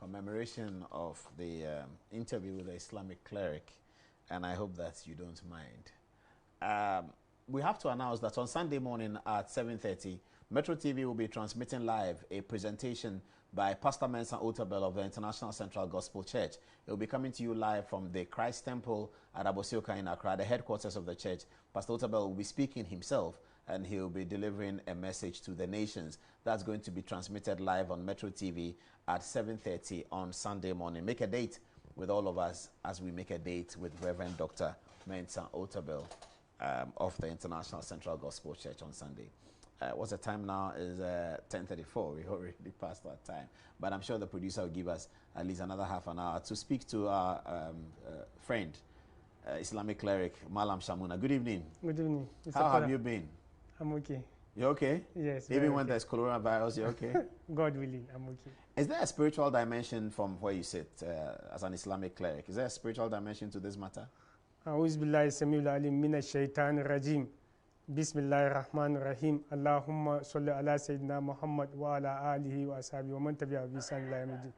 commemoration of the interview with the Islamic cleric, and I hope that you don't mind. We have to announce that on Sunday morning at 7:30, Metro TV will be transmitting live a presentation by Pastor Mensa Otabel of the International Central Gospel Church. It will be coming to you live from the Christ Temple at Abosioka in Accra, the headquarters of the church. Pastor Otabel will be speaking himself, and he will be delivering a message to the nations. That's going to be transmitted live on Metro TV at 7:30 on Sunday morning. Make a date with all of us as we make a date with Reverend Dr. Mensa Otabel of the International Central Gospel Church on Sunday. What's the time now? Is 10:34. We already passed that time. But I'm sure the producer will give us at least another half an hour to speak to our friend, Islamic cleric, Mallam Shamun. Good evening. Good evening. How have you been? I'm okay. You okay? Yes. Even when there's coronavirus, you're okay? God willing, I'm okay. Is there a spiritual dimension from where you sit as an Islamic cleric? Is there a spiritual dimension to this matter? أعوذ بالله السميع العليم من الشيطان الرجيم بسم الله الرحمن الرحيم اللهم صل على سيدنا محمد وعلى آله وأصحابه ومن تبعه بإحسان إلى يوم الدين.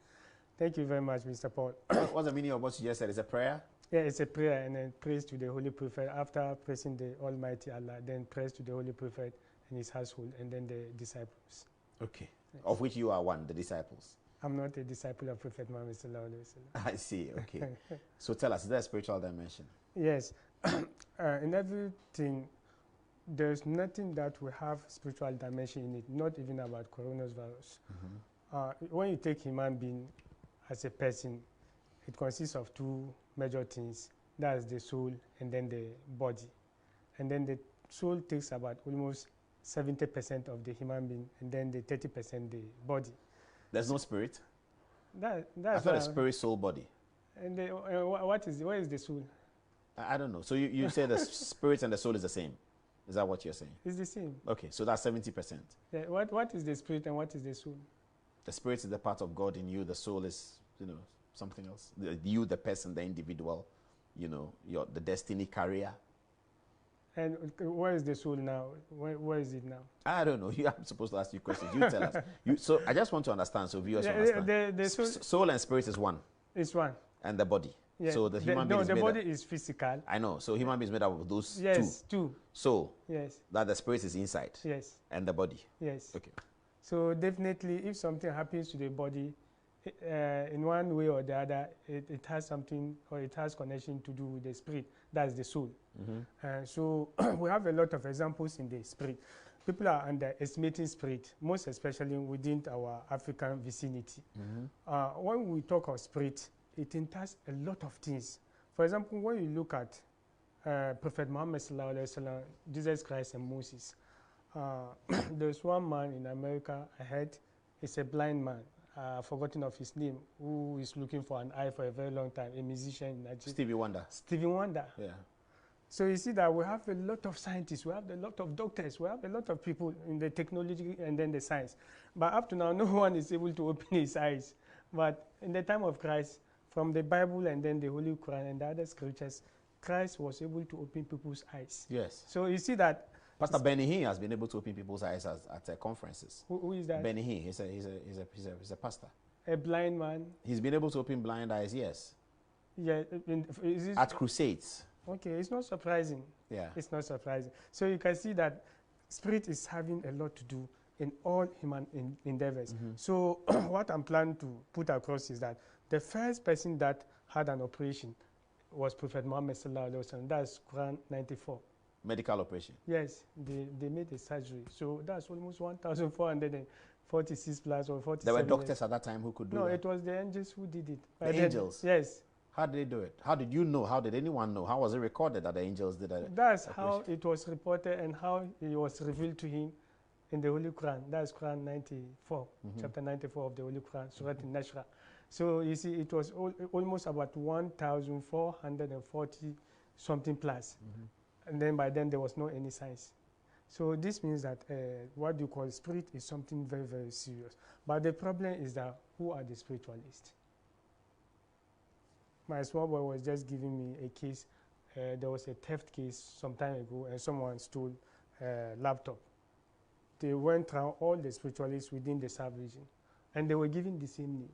Thank you very much, Mr. Paul. What's the meaning of what you just said? Is a prayer? Yeah, it's a prayer and then praise to the Holy Prophet. After praising the Almighty Allah, then praise to the Holy Prophet and his household, and then the disciples. Okay. Yes. Of which you are one, the disciples. I'm not a disciple of Prophet Muhammad sallallahu alaihi wasallam. I see. Okay. So tell us, is there a spiritual dimension? Yes. In everything, there's nothing that will have spiritual dimension in it, not even about coronavirus. When you take human being as a person, it consists of two major things. That's the soul and then the body. And then the soul takes about almost 70% of the human being, and then the 30% the body. There's no spirit? That's I thought a spirit, soul, body. And where is the soul? I don't know. So you say the spirit and the soul is the same. Is that what you're saying? It's the same. Okay, so that's 70%. Yeah, what is the spirit and what is the soul? The spirit is the part of God in you. The soul is, something else. You, the person, the individual, the destiny carrier. And where is the soul now? Where is it now? I don't know. I'm supposed to ask you questions. You tell us. So I just want to understand, so viewers understand. The soul and spirit is one. It's one. And the body. Yeah. So the human being is the body is physical. I know. So human being is made up of those two. So yes, that the spirit is inside. Yes. And the body. Yes. Okay. So definitely, if something happens to the body, in one way or the other, it has something, or it has connection to do with the spirit. That's the soul. So we have a lot of examples in the spirit. People are underestimating spirit, most especially within our African vicinity. When we talk of spirit, it entails a lot of things. For example, when you look at Prophet Muhammad sallallahu alaihi wasallam, Jesus Christ and Moses, there's one man in America, I heard, is a blind man, forgotten of his name, who is looking for an eye for a very long time, a musician in Nigeria. Stevie Wonder. Stevie Wonder. Yeah. So you see that we have a lot of scientists, we have a lot of doctors, we have a lot of people in the technology and then the science. But up to now, no one is able to open his eyes. But in the time of Christ, from the Bible and then the Holy Quran and the other scriptures, Christ was able to open people's eyes. Yes. So you see that Pastor Benny Hinn has been able to open people's eyes at conferences. Who is that? Benny Hinn. He's a pastor. A blind man. He's been able to open blind eyes. Yes. Yeah. At crusades. Okay, it's not surprising. Yeah. It's not surprising. So you can see that spirit is having a lot to do in all human endeavors. So what I'm planning to put across is that the first person that had an operation was Prophet Muhammad sallallahu alaihi wasallam. That's Quran 94. Medical operation. Yes, they made a surgery. So that's almost 1,446 plus or 47. There were doctors at that time who could do that? No, it was the angels who did it. The angels? Yes. How did they do it? How did you know? How did anyone know? How was it recorded that the angels did that? That's how it was reported and how it was revealed to him in the Holy Quran. That's Quran 94, chapter 94 of the Holy Quran, Surah Al-Nashra. So you see, it was almost about 1,440 something plus. And then by then there was no any science. So this means that what you call spirit is something very, very serious. But the problem is that who are the spiritualists? My small boy was just giving me a case. There was a theft case some time ago and someone stole a laptop. They went around all the spiritualists within the sub-region and they were given the same name.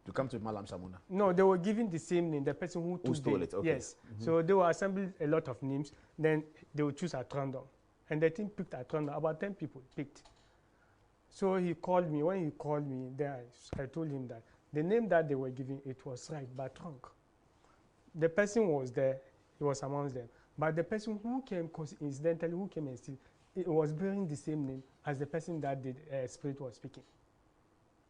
To come to Mallam Shamuna? No, they were giving the same name, the person who stole it, okay. Yes. So they were assembling a lot of names, then they would choose at random. And the team picked at random, about 10 people picked. So he called me. When he called me, then I told him that the name that they were giving, it was right, but wrong. The person was there, he was amongst them. But the person who came, incidentally, who came and still, it was bearing the same name as the person that the spirit was speaking.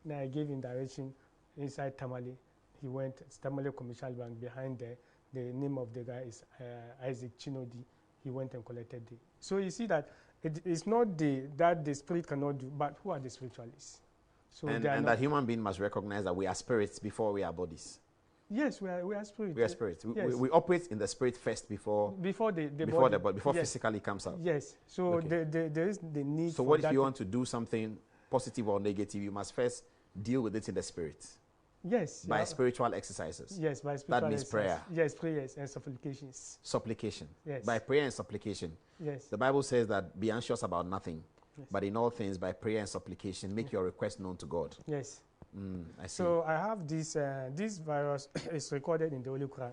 Then I gave him direction inside Tamale. He went, Tamale Commercial Bank, behind there. The name of the guy is Isaac Chinodi. He went and collected it. So you see that it's not that the spirit cannot do, but who are the spiritualists? So and that human being must recognize that we are spirits before we are bodies. Yes, we are spirits. We are spirits. Yes. We operate in the spirit first before the body, before yes. physically comes out. Yes. So okay. there is the need. So what if you want to do something positive or negative? You must first deal with it in the spirit. Yes. By spiritual exercises. Yes, by spiritual That means prayer. Yes, prayers and supplications. Supplication. Yes. By prayer and supplication. Yes. The Bible says that be anxious about nothing, yes. but in all things by prayer and supplication make your request known to God. Yes. I see. So I have this virus is recorded in the Holy Quran.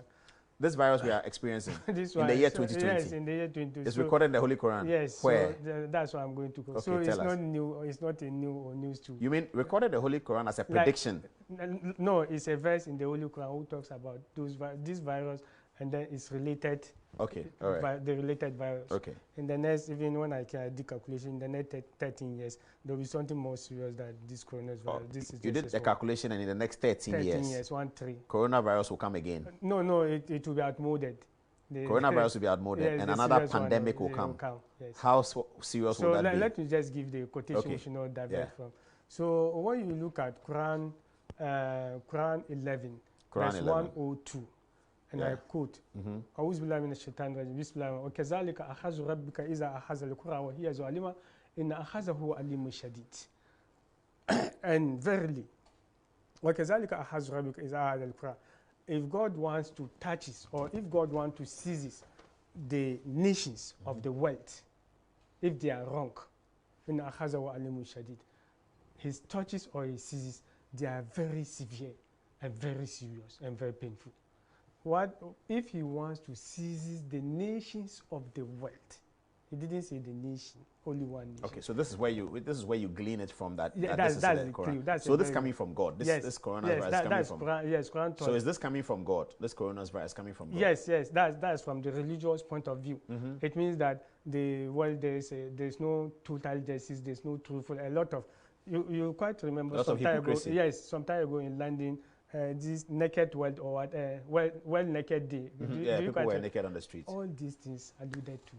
This virus we are experiencing this in the year 2020. Yes, in the year 2020. It's recorded in the Holy Quran. Yes. Where? So that's what I'm going to go. Okay, so it's tell us. not new. It's not a new or news to. You mean recorded in the Holy Quran as a prediction? No, it's a verse in the Holy Quran who talks about this virus, and then it's related. Okay, all right. The related virus. Okay. In the next, even when I can do calculation, in the next 13 years, there will be something more serious than this coronavirus. Oh, this is you did the calculation, and in the next 13 years, 1-3. Coronavirus will come again. No, it will be outmoded. Coronavirus will be outmoded, yes, and another pandemic will come. Yes. How serious will that be? So let me just give the quotation which you know divert from. So when you look at Quran 11, verse 102, and I quote, أعوذ بالله من الشيطان الرجيم بسم الله وكذلك أخذ ربك إذا أخذ القرى وهي ظالمة إن أخذه أليم شديد. And verily, وكذلك أخذ ربك إذا أخذ القرى. If God wants to touch us, or if God wants to seize the nations of the world, if they are wrong, إن أخذه أليم شديد. His touches or his seizes, they are very severe and very serious and very painful. What if he wants to seize the nations of the world? He didn't say the nation, only one nation. Okay, so this is where you glean it from that. Yeah, that's the clue. So this is coming from God. This coronavirus is coming from God. Yes, Quran. So is this coming from God? This coronavirus is coming from God? Yes, that's from the religious point of view. It means that the world there's no total justice, there's no truthful. A lot of you quite remember some time ago. Yes, some time ago in London. This naked world or what? Well, naked day. People were naked on the streets. All these things alluded to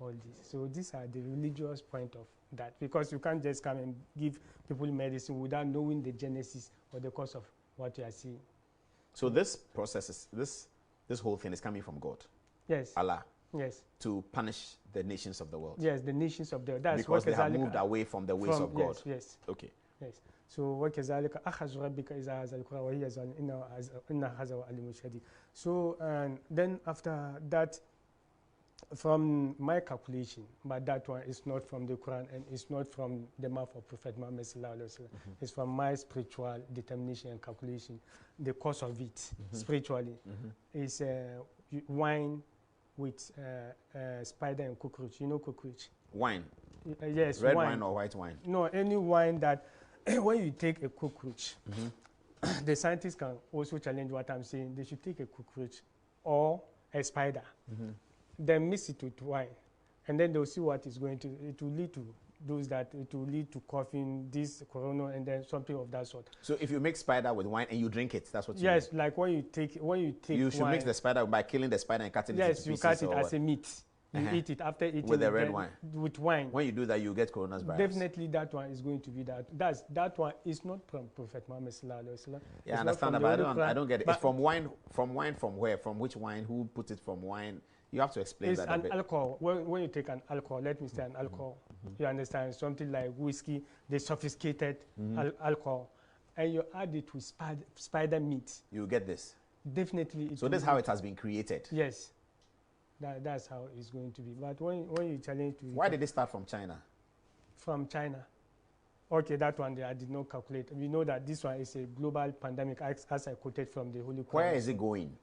all this. So these are the religious point of that, because you can't just come and give people medicine without knowing the genesis or the cause of what you are seeing. So this process is this whole thing is coming from God. Yes. Allah. Yes. To punish the nations of the world. Yes, the nations of the world. That's because they have moved away from the ways of God. Yes. Okay. Yes. So وَكَذَلِكَ أَخَذُ رَبِّكَ إِذَا أَخَذَ الْقُرَى وَهِيَ ظَالِمَةٌ إِنَّ أَخَذَهُ أَلِيمٌ شَدِيدٌ. So and then after that, from my calculation, but that one is not from the Quran and it's not from the mouth of Prophet Muhammad sallallahu alaihi wasallam. It's from my spiritual determination and calculation. The cause of it spiritually is wine with spider and cockroach. You know cockroach? Wine. Yes. Red wine or white wine? No, any wine that when you take a cockroach, the scientists can also challenge what I'm saying. They should take a cockroach or a spider, then mix it with wine, and then they'll see what is going to. It will lead to those that it will lead to coughing, this corona, and then something of that sort. So if you mix spider with wine and you drink it, that's what you yes, mean? like when you take you should wine, mix the spider by killing the spider and cutting it into pieces. Yes, you cut it as a meat. You eat it after eating with the red wine. With wine. When you do that, you get coronavirus. Definitely, that one is going to be that. That one is not from Prophet Muhammad sallallahu alaihi wasallam. Yeah, I understand that, but I don't get it. It's from wine. From wine from where? From which wine? Who put it from wine? You have to explain that a bit. It's an alcohol. When you take an alcohol, let me say an alcohol. You understand? Something like whiskey, the sophisticated alcohol, and you add it with spider meat. You get this. Definitely. So this is how it has been created. Yes. That's how it's going to be. But when you challenge to... Why did it start from China? From China. Okay, that one I did not calculate. We know that this one is a global pandemic, as I quoted from the Holy Quran. Where is it going?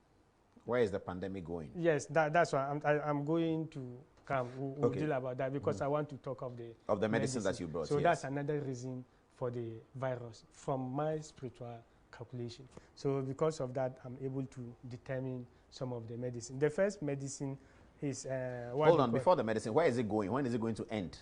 Where is the pandemic going? Yes, that's why I'm going to come. We'll Okay. deal about that because I want to talk of the medicine that you brought. So yes. that's another reason for the virus from my spiritual calculation. So because of that, I'm able to determine some of the medicine. The first medicine is hold on, before the medicine, where is it going? When is it going to end?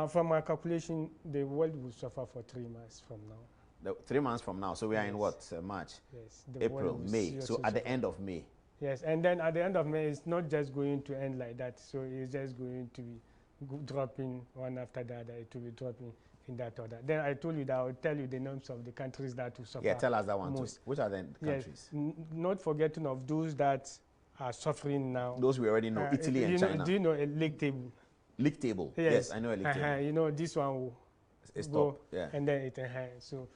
From my calculation, the world will suffer for 3 months from now. 3 months from now. So we are in what? March? Yes. April, May. So at the end of May. Yes, and then at the end of May, it's not just going to end like that. So it's just going to be dropping one after the other. It will be dropping in that order. Then I told you that I will tell you the names of the countries that will suffer. Yeah, tell us that one most. too. Which are the countries? Yes, not forgetting of those that are suffering now. Those we already know, Italy and China. Do you know a league table? League table? Yes, I know a league table. You know, this one will stop, yeah. And then it so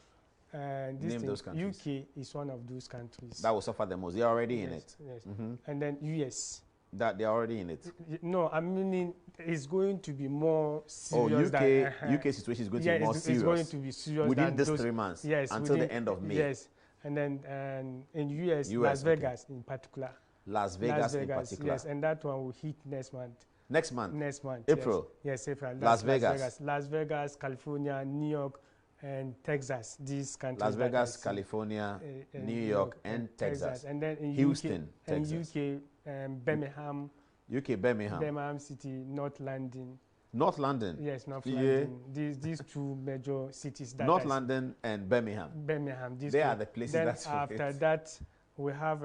name those countries. UK is one of those countries. That will suffer the most. They're already in it. Yes. And then US. That they're already in it. No, I mean it's going to be more serious. UK situation is going to be more serious. It's going to be serious within this 3 months. Yes, until the end of May. Yes, and then in US, Las Vegas in particular. Las Vegas in particular. Yes, and that one will hit next month. Next month. Next month. April. Yes, April. Las Vegas. Las Vegas, California, New York, and Texas. These countries. Las Vegas, California, New York, and Texas. And then in Houston, UK, Texas. And UK, Birmingham. UK, Birmingham. Birmingham City, North London. North London. Yes, North London. These two major cities. That North London and Birmingham. Birmingham. They are the places. Then after that, we have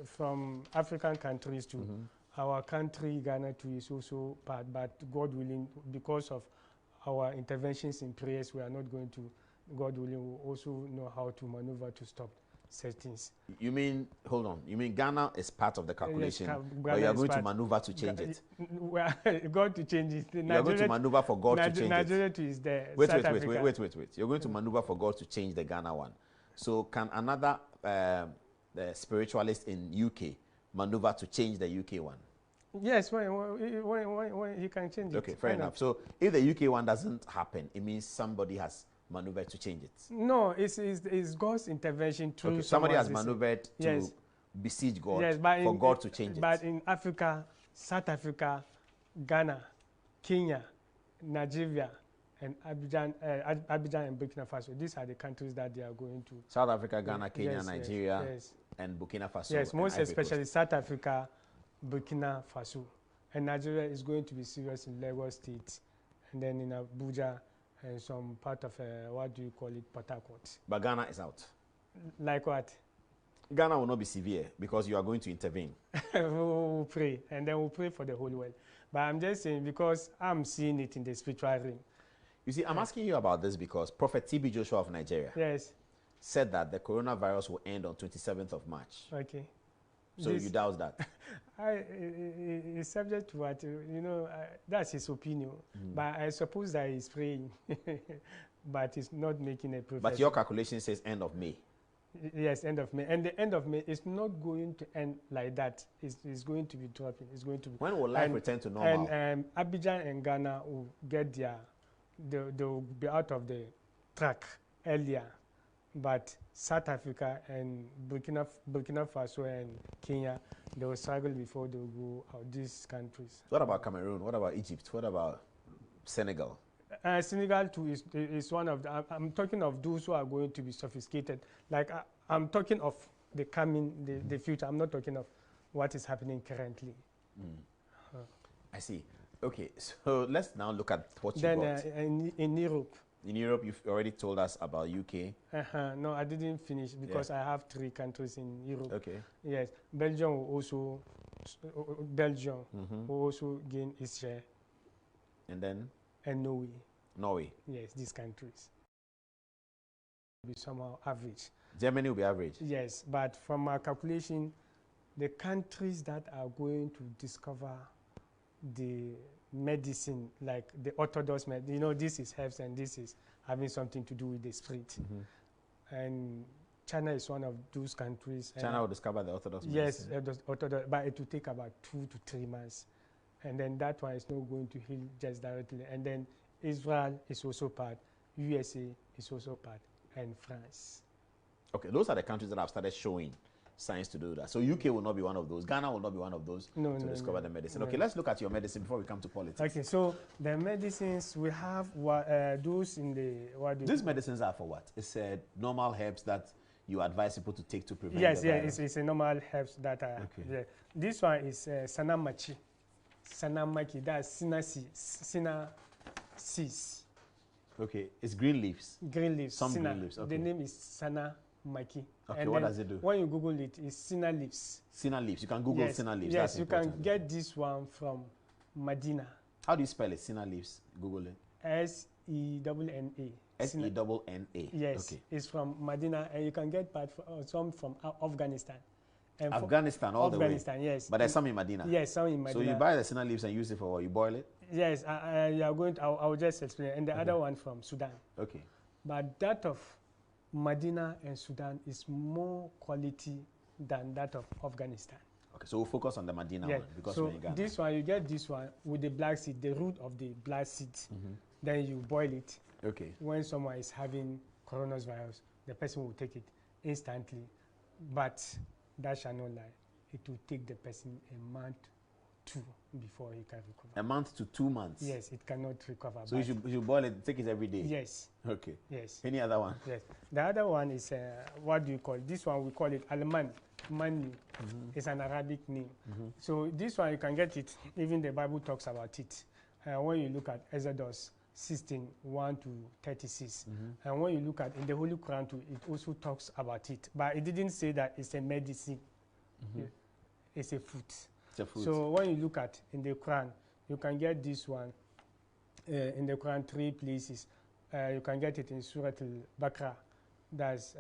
from African countries too. Our country, Ghana too, is also part. But God willing, because of our interventions in prayers, we are not going to. God willing, we also know how to maneuver to stop settings. You mean, hold on, you mean Ghana is part of the calculation, yes, but you are going to maneuver to change it? Well, God to change it. You are going to maneuver for God to change Nigeria it. is there. Wait. You're going to maneuver for God to change the Ghana one. So can another the spiritualist in UK maneuver to change the UK one? Yes, when he can change it. Okay, fair enough. So if the UK one doesn't happen, it means somebody has maneuvered to change it. No, it's God's intervention through. Okay, somebody has maneuvered to besiege God for God to change it. But in Africa, South Africa, Ghana, Kenya, Nigeria, and Abidjan and Burkina Faso, these are the countries that they are going to. South Africa, Ghana, Kenya, Nigeria, and Burkina Faso. Yes, most especially South Africa, Burkina Faso, and Nigeria is going to be serious in Lagos State, and then in Abuja, and some part of what do you call it, Port Harcourt. But Ghana is out. Like what? Ghana will not be severe because you are going to intervene. We'll pray, and then we'll pray for the whole world. But I'm just saying because I'm seeing it in the spiritual realm. You see, I'm asking you about this because Prophet TB Joshua of Nigeria said that the coronavirus will end on 27th of March. Okay. So you doubt that? It's subject to what, that's his opinion. But I suppose that he's praying, but he's not making a profession. But your calculation says end of May. Yes, end of May. And the end of May is not going to end like that. It's going to be dropping. It's going to be. When will life return to normal? And Abidjan and Ghana will get they will be out of the track earlier. But South Africa and Burkina Faso and Kenya, they will struggle before they will go out these countries. What about Cameroon? What about Egypt? What about Senegal? Senegal too is one of the, I'm talking of those who are going to be sophisticated. Like I'm talking of the future. I'm not talking of what is happening currently. I see. Okay, so let's now look at what you got. Then in Europe. In Europe, you've already told us about UK. No, I didn't finish because I have 3 countries in Europe. Okay. Yes, Belgium will also will also gain its share. And then? And Norway. Norway. Yes, these countries will be somehow average. Germany will be average. Yes, but from our calculation, the countries that are going to discover the medicine, like the orthodox medicine, this is herbs and this is having something to do with the spirit. And China is one of those countries. China will discover the orthodox medicine. Yes, orthodox, but it will take about 2 to 3 months. And then that one is not going to heal just directly. And then Israel is also part, USA is also part, and France. Okay, those are the countries that have started showing signs to do that. So UK will not be one of those. Ghana will not be one of those to discover the medicine. Okay, let's look at your medicine before we come to politics. Okay, so the medicines we have those in the These medicines are for what? It's normal herbs that you advise people to take to prevent. Yes, the virus. it's a normal herbs that are. Okay. Yeah. This one is sanamachi. Sanamaki, that's sinasis. Okay, it's green leaves. Green leaves. Some green leaves. Okay. The name is sanamaki. Okay, and what does it do? When you Google it, it's Sina leaves. Sina leaves. You can Google yes. Sina leaves. Yes, That's you important. can get this one from Medina. How do you spell it? Sina leaves. Google it. S-E-N-N-A. S-E-N-N-A. Yes, okay. It's from Medina, and you can get some from Afghanistan. And Afghanistan all Afghanistan, the way. Yes. But there's some in Medina. Yes, some in Medina. So you buy the Sina leaves and use it for what? You boil it? Yes, you are going to, I'll just explain. And the other one from Sudan. Okay. But that of Medina and Sudan is more quality than that of Afghanistan. Okay, so we'll focus on the Medina one because so we're in Ghana. This one, you get this one with the black seed, the root of the black seed. Then you boil it. Okay. When someone is having coronavirus, the person will take it instantly. But that shall not lie. It will take the person a month or 2 before he can recover. A month to 2 months? Yes, it cannot recover. So you should boil it, take it every day? Yes. Okay. Yes. Any other one? Yes. The other one is, what do you call it? This one, we call it Alman. Mani. It's an Arabic name. So this one, you can get it. Even the Bible talks about it. When you look at Exodus 16, 1 to 36. And when you look at in the Holy Quran too, it also talks about it. But it didn't say that it's a medicine. It's a fruit. It's a fruit. So when you look at in the Quran, you can get this one in the Quran 3 places. You can get it in Surah Al-Baqarah. That's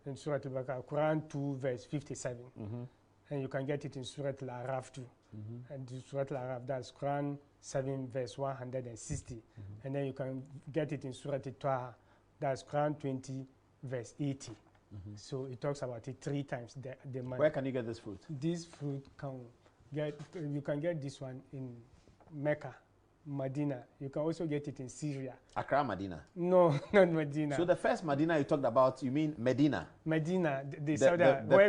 in Surah Al-Baqarah, Quran 2 verse 57. And you can get it in Surah Al-Araf too. And in Surah Al-Araf, that's Quran 7 verse 160. And then you can get it in Surah Al-Taha, that's Quran 20 verse 80. So it talks about it 3 times. Where can you get this fruit? This fruit you can get this one in Mecca, Medina. You can also get it in Syria. Accra, Medina? No, not Medina. So the first Medina you talked about, you mean Medina? Medina, the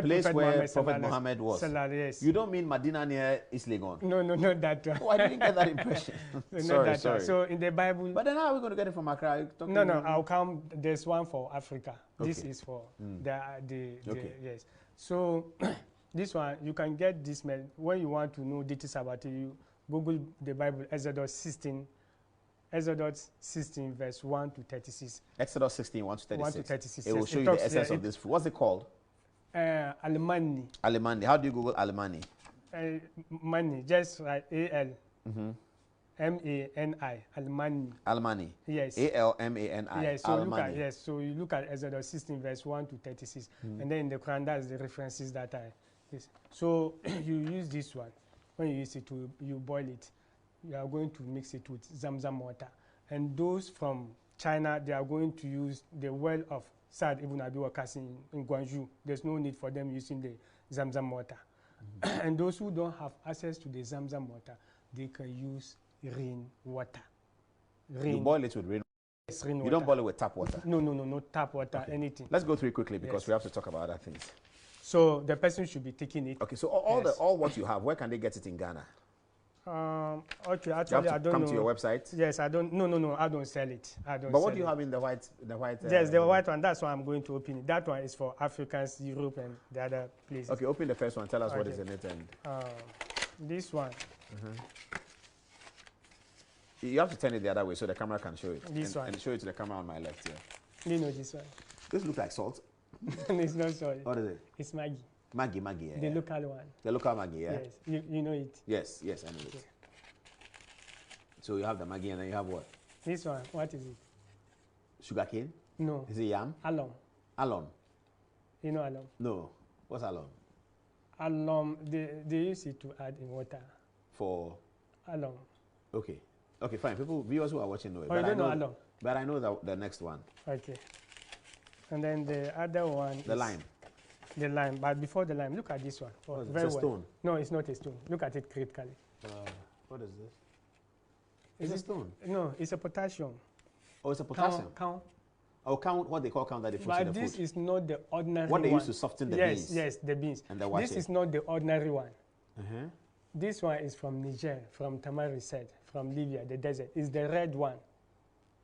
place where Prophet Muhammad was. Yes. You don't mean Medina near East Legon? No, not that one. Oh, I didn't get that impression. sorry. Sorry. So in the Bible. But then how are we going to get it from Accra? No, I'll come. There's one for Africa. Okay. This is for yes. So this one, you can get this when you want to know details about it. You Google the Bible, Exodus 16 verse 1 to 36. Exodus 16, 1 to 36. 1 to 36. It will show you the essence of this fruit. What's it called? Alemani. Alemani. How do you Google Alemani? Money, just like A-L-M-A-N-I. Alemani. Alemani. Yes. A-L-M-A-N-I. Yes. So you look at Exodus 16 verse 1 to 36. And then in the Quran, that's the references that I. Yes. So you use this one. When you use it, you boil it. You are going to mix it with Zamzam water. And those from China, they are going to use the well of Saad ibn Abi Waqqas in Guangzhou. There's no need for them using the Zamzam water. And those who don't have access to the Zamzam water, they can use rain water. You boil it with rain. Yes, rain water. You don't boil it with tap water? No tap water, okay. Anything. Let's go through it quickly because we have to talk about other things. So the person should be taking it. Okay, so all what you have, where can they get it in Ghana? Okay, actually, I don't know. Come to your website? Yes, I don't. No, I don't sell it. But what do you have in the white? Yes, the white one. That's why I'm going to open it. That one is for Africans, Europe, and the other places. Okay, open the first one. Tell us what is in it. And this one. You have to turn it the other way so the camera can show it. This one. And show it to the camera on my left here. You know this one. This looks like salt. It's not salt. What is it? It's Maggi. Maggi, yeah. The local one. The local Maggi, yeah? Yes, you know it. Yes, I know it. So you have the Maggi and then you have what? This one, what is it? Sugar cane? No. Is it yam? Alum. Alum? You know alum? No. What's alum? Alum, they use it to add in water. For? Alum. Okay, fine. Viewers who are watching know it. Oh, you don't know alum? But I know the next one. Okay. And then the other one The lime. The lime, but before the lime, look at this one. It's a stone. No, it's not a stone. Look at it critically. What is this? It's a stone. No, it's a potassium. Oh, it's a potassium. Count. Oh, count, what they call count that they put in the food. But this is not the ordinary one. What they use to soften the beans. Yes, the beans. And the wash This is not the ordinary one. Uh-huh. This one is from Niger, from Tamari said, from Libya, the desert. It's the red one.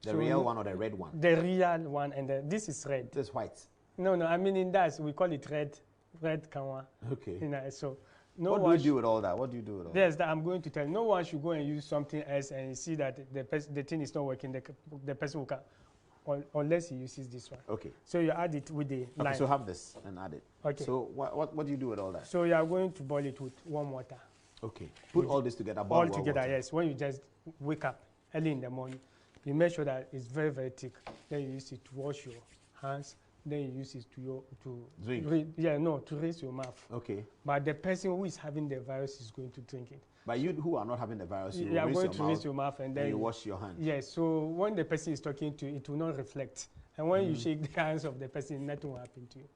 The real one or the red one? The real one, and this is red. This is white. No, I mean in that we call it red kanwa. Okay. You know, so no what one do you do with all that? What do you do with all yes, that I'm going to tell. No one should go and use something else and see that the thing is not working. The person will can, unless he uses this one. Okay. So you add it with the lime. Okay, so have this and add it. Okay. So what do you do with all that? So you are going to boil it with warm water. Okay. Put all this together. All together, yes. When you just wake up early in the morning, you make sure that it's very, very thick. Then you use it to wash your hands. Then you use it to drink. To rinse your mouth. Okay. But the person who is having the virus is going to drink it. But you who are not having the virus, you are going to rinse your mouth and then you wash your hands. Yes. So when the person is talking to you, it will not reflect. And when you shake the hands of the person, nothing will happen to you.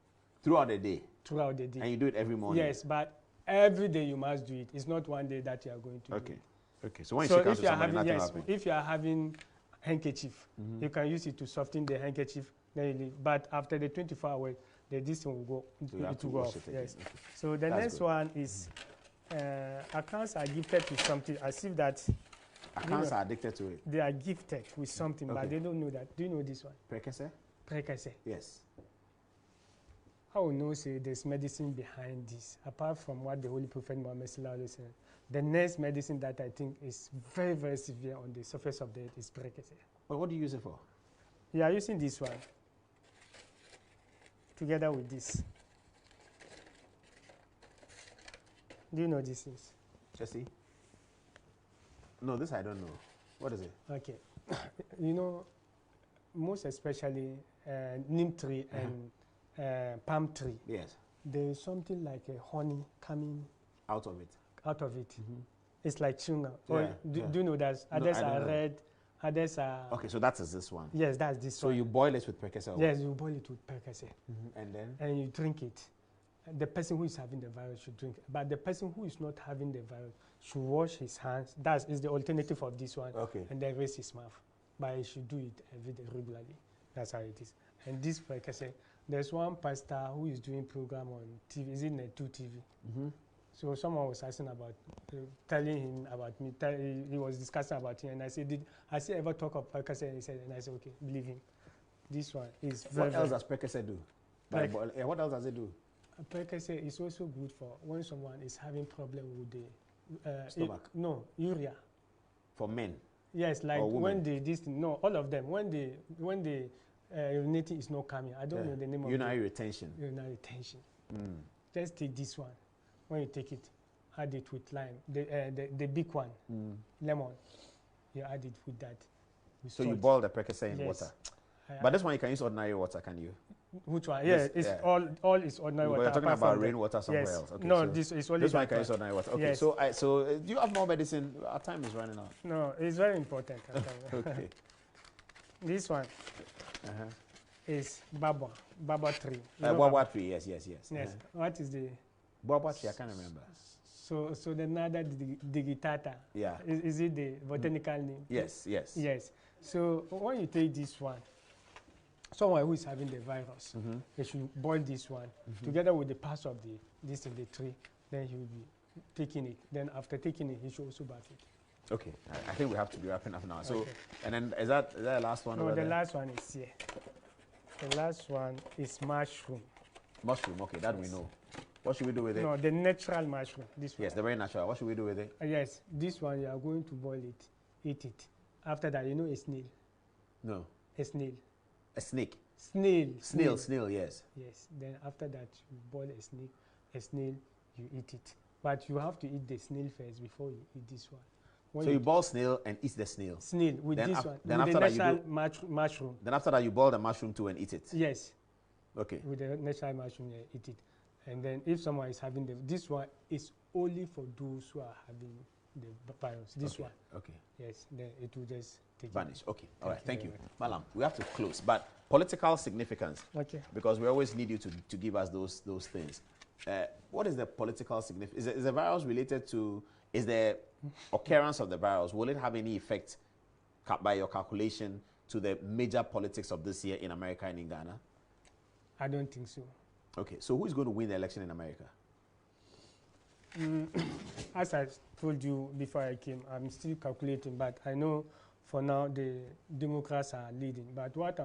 Throughout the day. Throughout the day. And you do it every morning. Yes, but every day you must do it. It's not one day that you are going to do it. Okay. So when you shake hands with somebody, nothing happens. If you are having handkerchief, you can use it to soften the handkerchief. Then you leave. But after the 24 hours, this thing will go. So you have to wash it again. Yes. Okay. So the next one is accounts are gifted with something as if that. Accounts are addicted to it. They are gifted with something, but they don't know that. Do you know this one? Prekese? Prekese. Yes. I will know say there's medicine behind this, apart from what the Holy Prophet Muhammad said. The next medicine that I think is very, very severe on the surface of the earth is Prekese. Well, what do you use it for? You are using this one together with this. Do you know this is? Jesse? No, this I don't know. What is it? Okay. You know, most especially neem tree and palm tree. Yes. There is something like a honey coming out of it. Out of it. It's like chewing. Do you know that others are red, others are... Okay, so that is this one. Yes, that's this one. So you boil it with Prekese? Yes, you boil it with Prekese. And then? And you drink it. The person who is having the virus should drink it. But the person who is not having the virus should wash his hands. That is the alternative of this one. Okay. And then raise his mouth. But he should do it every day regularly. That's how it is. And this Prekese, there's one pastor who is doing program on TV. Is it Net2 TV? So someone was asking about, telling him about me. He was discussing about him, and I said, has he ever talked of Prekese? And he said, and I said, okay, believe him. This one is very. What else does Prekese do? What else does it do? Prekese is also good for when someone is having problem with the stomach. Urea. For men. Yes, like when all of them. When the urinating is not coming. I don't know the name of it. Urinary retention. Urinary retention. Just take this one. When you take it, add it with lime. The big one, lemon. You add it with that. So you boil the Prekese in water. But this one you can use ordinary water, can you? Which one? Yeah, it's all is ordinary water. But you're talking about rainwater somewhere else. Okay, no, so this is only this one can use ordinary water. Okay, yes. So do you have more medicine? Our time is running out. No, it's very important. Okay. This one is baba tree. Baba tree, yes. Yes. What is the baba tree? I can't remember. So the nada digitata. Yeah. Is it the botanical name? Yes. So when you take this one, someone who is having the virus, they should boil this one together with the parts of this in the tree. Then he will be taking it. Then after taking it, he should also bath it. Okay, I think we have to be wrapping up now. So, and then is that the last one? No, the last one is here. The last one is mushroom. Mushroom, okay, that we know. What should we do with it? No, the natural mushroom. This one. Yes, the very natural. What should we do with it? Yes, this one you are going to boil it, eat it. After that, you know a snail. No. A snail. A snake. Snail, yes. Yes. Then after that, you boil a snail, you eat it. But you have to eat the snail first before you eat this one. So you boil snail and eat the snail. Snail with then this one. Then with after the that natural mushroom. Then after that you boil the mushroom too and eat it. Yes. Okay. With the natural mushroom, eat it. And then if someone is having this one is only for those who are having the virus. This one. Okay. Yes. Then it will just vanish. Okay. All right. Thank you. Mallam, we have to close. But political significance. Okay. Because we always need you to give us those things. What is the political significance? Is the virus related to, is the occurrence of the virus, will it have any effect by your calculation, to the major politics of this year in America and in Ghana? I don't think so. Okay, so who is going to win the election in America? As I told you before I came, I'm still calculating, but I know for now the Democrats are leading. But what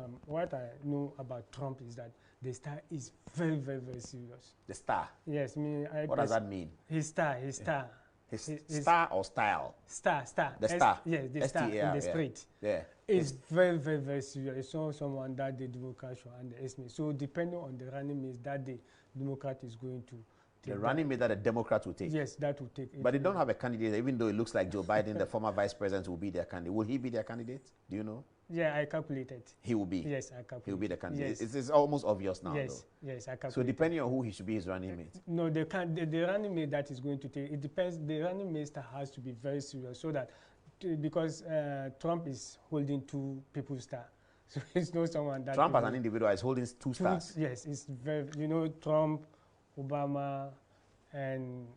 I know about Trump is that the star is very, very, very serious. The star? Yes. What does that mean? His star. His star or style? Star. The star? Yes, the star in the street. Yeah. It's very, very, very serious. It's not someone that the Democrats should underestimate. So depending on the running mates that the Democrat is going to take. The running mate that the Democrat will take? Yes, that will take. But they don't have a candidate, even though it looks like Joe Biden, the former vice president, will be their candidate. Will he be their candidate? Do you know? Yeah, I calculated. He will be? Yes, I calculated. He will be the candidate. Yes. It's almost obvious now, yes, though. Yes, I calculated. So depending on who he should be his running mate? No, the running mate that is going to take, it depends. The running mate has to be very serious so that, because Trump is holding two people's star. So it's not someone that... Trump as an individual is holding two stars? Yes, it's very, Trump, Obama, and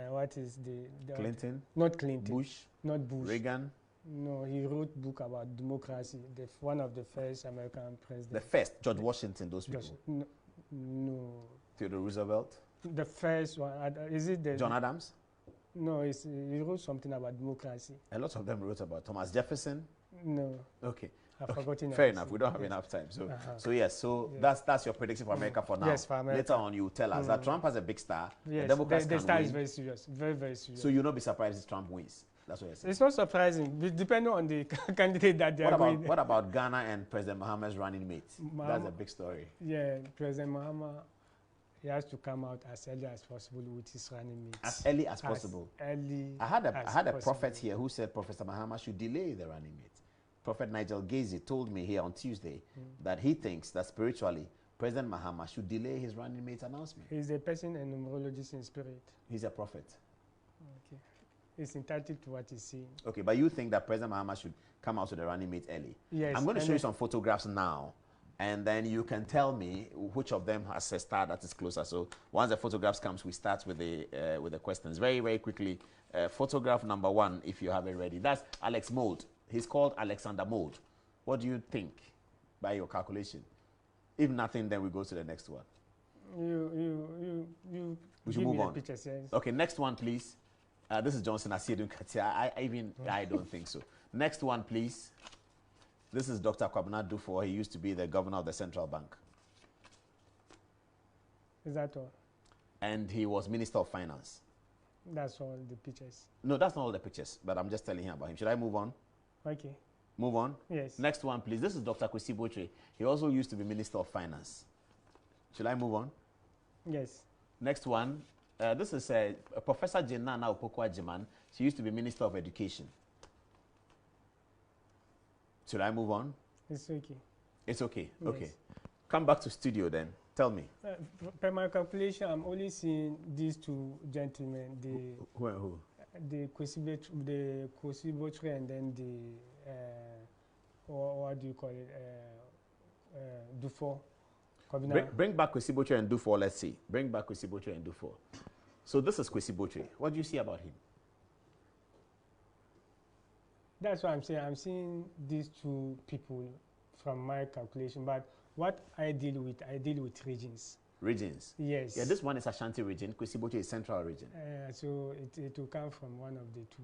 what is the Clinton? Not Clinton. Bush? Not Bush. Reagan? No, he wrote book about democracy. One of the first American presidents. The first? George Washington, those people? No. Theodore Roosevelt? The first one. Is it the... John Adams? No, he wrote something about democracy. A lot of them wrote about Thomas Jefferson? No. Okay. I've forgotten. Fair enough. We don't have enough time. So yes. So that's your prediction for America for now. Yes, for America. Later on, you tell us that Trump has a big star. Yes, the Democrats the star win. is very serious. Very, very serious. So you'll not be surprised if Trump wins. That's what you're saying. It's not surprising, depending on the candidate that they are going. What about Ghana and President Mahama's running mate? That's a big story. Yeah, President Mahama, he has to come out as early as possible with his running mates. As early as possible. I had a prophet here who said Professor Mahama should delay the running mate. Prophet Nigel Gazy told me here on Tuesday that he thinks that spiritually President Mahama should delay his running mate announcement. He's a person and numerologist in spirit. He's a prophet. Okay. He's entitled to what he's saying. Okay, but you think that President Mahama should come out to the running mate early? Yes. I'm going to show you some photographs now, and then you can tell me which of them has a star that is closer. So once the photographs comes, we start with the questions. Very, very quickly, photograph number 1, if you have it ready. That's Alex Mould. He's called Alexander Mould. What do you think by your calculation? If nothing, then we go to the next one. We should move on. Pictures, yes. Okay, next one, please. This is Johnson Asiedun Katia. I don't think so. Next one, please. This is Dr. Kwabena Dufour. He used to be the governor of the central bank. Is that all? And he was Minister of Finance. That's all the pictures. No, that's not all the pictures, but I'm just telling him about him. Should I move on? Okay. Move on? Yes. Next one, please. This is Dr. Kwesi Botre. He also used to be Minister of Finance. Should I move on? Yes. Next one. This is Professor Jenana Opokwa Jiman. She used to be Minister of Education. Should I move on? It's okay. It's okay. Yes. Okay. Come back to studio then. Tell me. Per my calculation, I'm only seeing these two gentlemen. Who and who? The Kwesi Botre and then what do you call it? Dufour. Bring back Kwesi Botre and Dufour, let's see. Bring back Kwesi Botre and Dufour. So this is Kwesi Botre. What do you see about him? That's what I'm saying. I'm seeing these two people from my calculation, but what I deal with regions. Regions? Yes. Yeah, this one is Ashanti region. Kwesi Botre is Central region. So it will come from one of the two.